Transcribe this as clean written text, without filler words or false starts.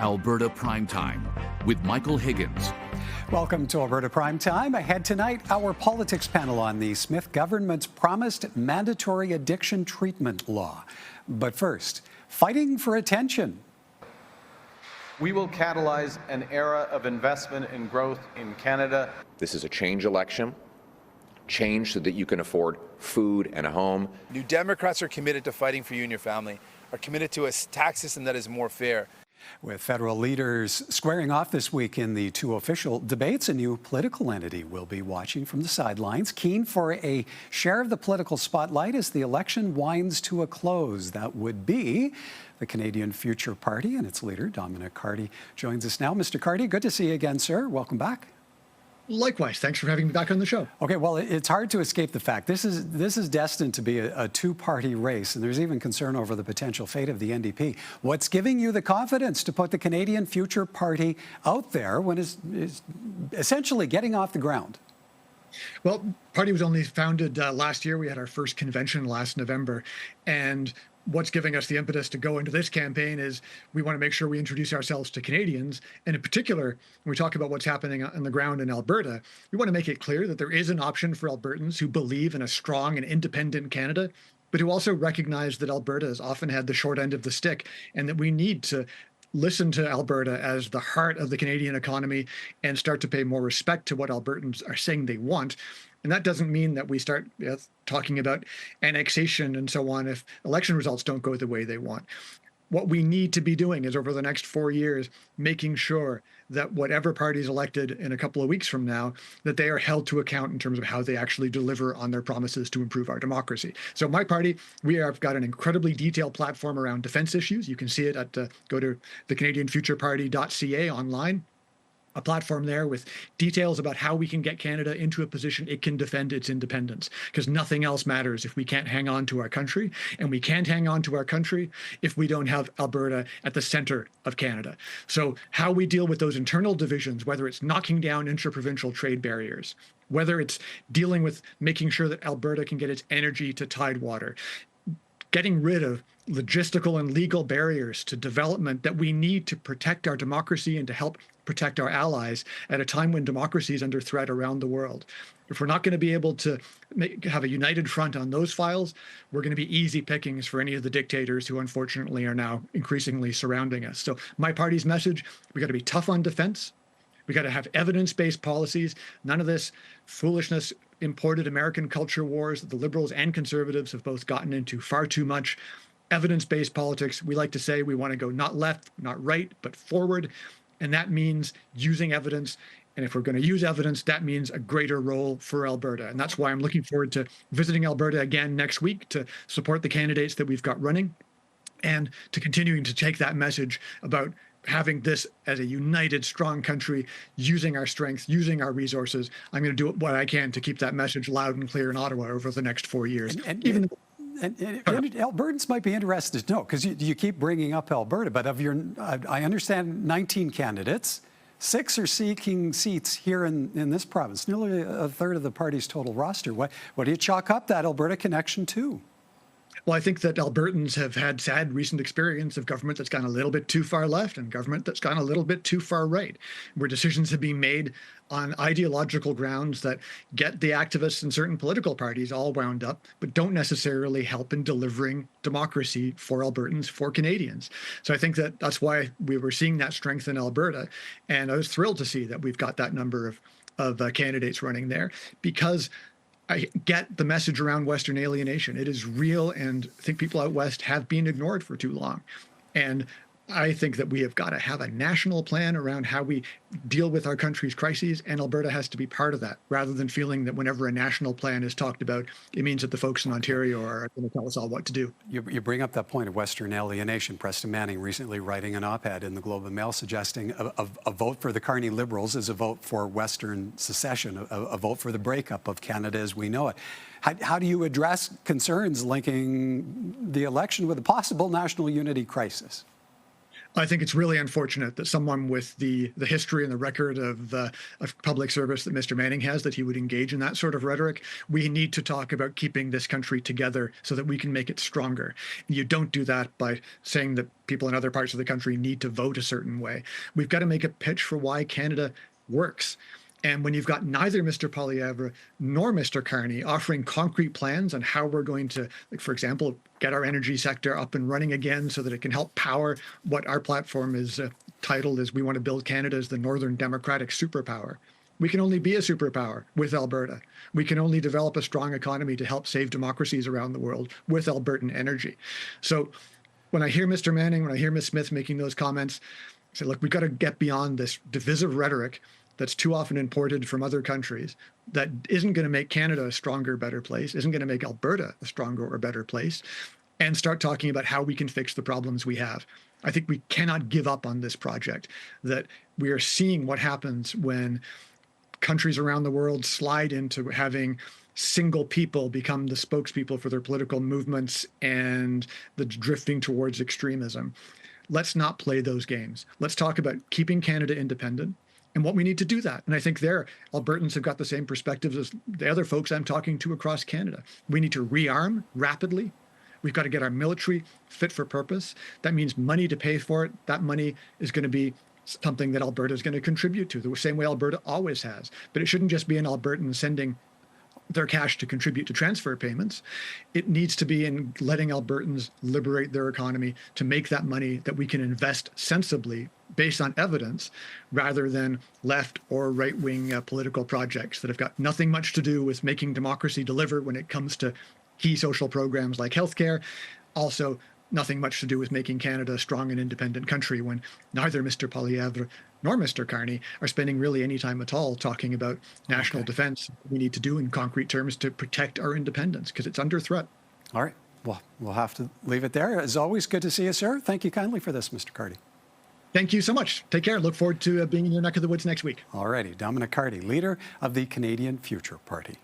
Alberta Primetime with Michael Higgins. Welcome to Alberta Primetime. Ahead tonight, our politics panel on the Smith government's promised mandatory addiction treatment law. But first, fighting for attention. We will catalyze an era of investment and growth in Canada. This is a change election. Change so that you can afford food and a home. New Democrats are committed to fighting for you and your family, are committed to a tax system that is more fair. With federal leaders squaring off this week in the two official debates, a new political entity will be watching from the sidelines, keen for a share of the political spotlight as the election winds to a close. That would be the Canadian Future Party, and its leader, Dominic Cardy, joins us now. Mr. Cardy, good to see you again, sir. Welcome back. Likewise. Thanks for having me back on the show. Okay, well, it's hard to escape the fact this is destined to be a two-party race, and there's even concern over the potential fate of the NDP. What's giving you the confidence to put the Canadian Future Party out there when it's essentially getting off the ground? Well, the party was only founded last year. We had our first convention last November, and what's giving us the impetus to go into this campaign is we want to make sure we introduce ourselves to Canadians. And in particular, when we talk about what's happening on the ground in Alberta, we want to make it clear that there is an option for Albertans who believe in a strong and independent Canada, but who also recognize that Alberta has often had the short end of the stick and that we need to listen to Alberta as the heart of the Canadian economy and start to pay more respect to what Albertans are saying they want. And that doesn't mean that we start talking about annexation and so on if election results don't go the way they want. What we need to be doing is over the next 4 years, making sure that whatever party is elected in a couple of weeks from now, that they are held to account in terms of how they actually deliver on their promises to improve our democracy. So my party, we have got an incredibly detailed platform around defense issues. You can see it at go to the CanadianFutureParty.ca online. A platform there with details about how we can get Canada into a position it can defend its independence, because nothing else matters if we can't hang on to our country, and we can't hang on to our country if we don't have Alberta at the center of Canada. So how we deal with those internal divisions, whether it's knocking down interprovincial trade barriers, whether it's dealing with making sure that Alberta can get its energy to Tidewater, getting rid of logistical and legal barriers to development that we need to protect our democracy and to help protect our allies at a time when democracy is under threat around the world. If we're not going to be able to have a united front on those files, we're going to be easy pickings for any of the dictators who unfortunately are now increasingly surrounding us. So my party's message, we got to be tough on defense. We got to have evidence-based policies. None of this foolishness, imported American culture wars that the Liberals and Conservatives have both gotten into far too much. Evidence-based politics, we like to say we want to go not left, not right, but forward. And that means using evidence. And if we're going to use evidence, that means a greater role for Alberta. And that's why I'm looking forward to visiting Alberta again next week to support the candidates that we've got running and to continuing to take that message about having this as a united, strong country, using our strengths, using our resources. I'm going to do what I can to keep that message loud and clear in Ottawa over the next 4 years. And Albertans might be interested to know, because you keep bringing up Alberta, but of your, I understand 19 candidates, 6 are seeking seats here in this province, nearly a third of the party's total roster. What do you chalk up that Alberta connection to? Well, I think that Albertans have had sad recent experience of government that's gone a little bit too far left and government that's gone a little bit too far right, where decisions have been made on ideological grounds that get the activists in certain political parties all wound up, but don't necessarily help in delivering democracy for Albertans, for Canadians. So I think that that's why we were seeing that strength in Alberta. And I was thrilled to see that we've got that number of candidates running there, because I get the message around Western alienation. It is real, and I think people out West have been ignored for too long. And I think that we have got to have a national plan around how we deal with our country's crises, and Alberta has to be part of that, rather than feeling that whenever a national plan is talked about, it means that the folks in Ontario are going to tell us all what to do. You bring up that point of Western alienation. Preston Manning recently writing an op-ed in the Globe and Mail suggesting a vote for the Carney Liberals is a vote for Western secession, a vote for the breakup of Canada as we know it. How do you address concerns linking the election with a possible national unity crisis? I think it's really unfortunate that someone with the history and the record of public service that Mr. Manning has, that he would engage in that sort of rhetoric. We need to talk about keeping this country together so that we can make it stronger. You don't do that by saying that people in other parts of the country need to vote a certain way. We've got to make a pitch for why Canada works. And when you've got neither Mr. Poilievre nor Mr. Carney offering concrete plans on how we're going to, like, for example, get our energy sector up and running again so that it can help power what our platform is titled as, we want to build Canada as the Northern Democratic Superpower. We can only be a superpower with Alberta. We can only develop a strong economy to help save democracies around the world with Albertan energy. So when I hear Mr. Manning, when I hear Ms. Smith making those comments, I say, look, we've got to get beyond this divisive rhetoric that's too often imported from other countries, that isn't going to make Canada a stronger, better place, isn't going to make Alberta a stronger or better place, and start talking about how we can fix the problems we have. I think we cannot give up on this project, that we are seeing what happens when countries around the world slide into having single people become the spokespeople for their political movements and the drifting towards extremism. Let's not play those games. Let's talk about keeping Canada independent and what we need to do that. And I think Albertans have got the same perspectives as the other folks I'm talking to across Canada. We need to rearm rapidly. We've got to get our military fit for purpose. That means money to pay for it. That money is going to be something that Alberta is going to contribute to, the same way Alberta always has. But it shouldn't just be an Albertan sending their cash to contribute to transfer payments. It needs to be in letting Albertans liberate their economy to make that money that we can invest sensibly based on evidence, rather than left or right-wing political projects that have got nothing much to do with making democracy deliver when it comes to key social programs like healthcare. Also, nothing much to do with making Canada a strong and independent country, when neither Mr. Poilievre nor Mr. Carney are spending really any time at all talking about national defense we need to do in concrete terms to protect our independence, because it's under threat. All right. Well, we'll have to leave it there. As always, good to see you, sir. Thank you kindly for this, Mr. Cardy. Thank you so much. Take care. Look forward to being in your neck of the woods next week. All righty. Dominic Cardy, leader of the Canadian Future Party.